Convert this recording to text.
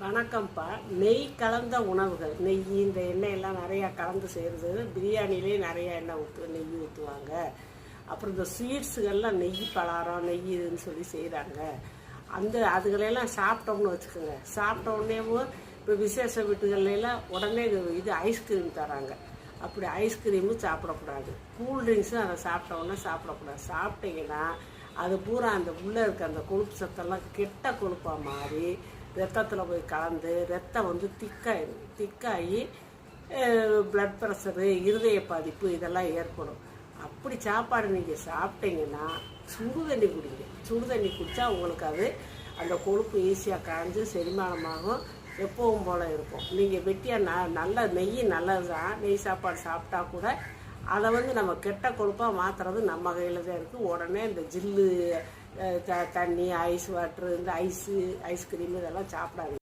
வணக்கம்ப்பா. நெய் கலந்த உணவுகள், நெய் இந்த எண்ணெயெல்லாம் நிறையா கலந்து செய்கிறது. பிரியாணிலே நிறையா நெய் ஊற்றுவாங்க. அப்புறம் இந்த ஸ்வீட்ஸுகள்லாம் நெய் பலாரம் நெய் இதுன்னு சொல்லி செய்கிறாங்க. அதுகளெல்லாம் சாப்பிட்டோம்னு வச்சுக்கோங்க. சாப்பிட்ட உடனேவும் இப்போ விசேஷ வீட்டுகள்லாம் உடனே இது ஐஸ்கிரீம் தராங்க. அப்படி ஐஸ்கிரீமும் சாப்பிடக்கூடாது. கூல்ட்ரிங்க்ஸும் அதை சாப்பிட்ட உடனே சாப்பிடக்கூடாது. சாப்பிட்டீங்கன்னா அது பூரா அந்த உள்ளே இருக்க அந்த கொழுப்பு சத்தெல்லாம் கெட்ட கொழுப்பாக மாறி ரத்தத்தில் போய் கலந்து ரத்தம் வந்து திக்காகி பிளட் ப்ரெஷரு, இருதய பாதிப்பு இதெல்லாம் ஏற்படும். அப்படி சாப்பாடு நீங்கள் சாப்பிட்டீங்கன்னா சுடுதண்ணி குடிங்க. சுடுதண்ணி குடித்தா உங்களுக்கு அது அந்த கொழுப்பு ஈஸியாக காய்ஞ்சு செரிமானமாகும், எப்பவும் போல் இருக்கும். நீங்கள் வெட்டியாக நல்ல நெய் நல்லது தான். நெய் சாப்பாடு சாப்பிட்டா கூட அதை வந்து நம்ம கெட்ட கொழுப்பாக மாற்றுறது நம்ம கையில் தான் இருக்குது. உடனே இந்த ஜில்லு தண்ணி, ஐஸ் வாட்ரு, இந்த ஐஸ்கிரீம் இதெல்லாம் சாப்பிடாதீங்க.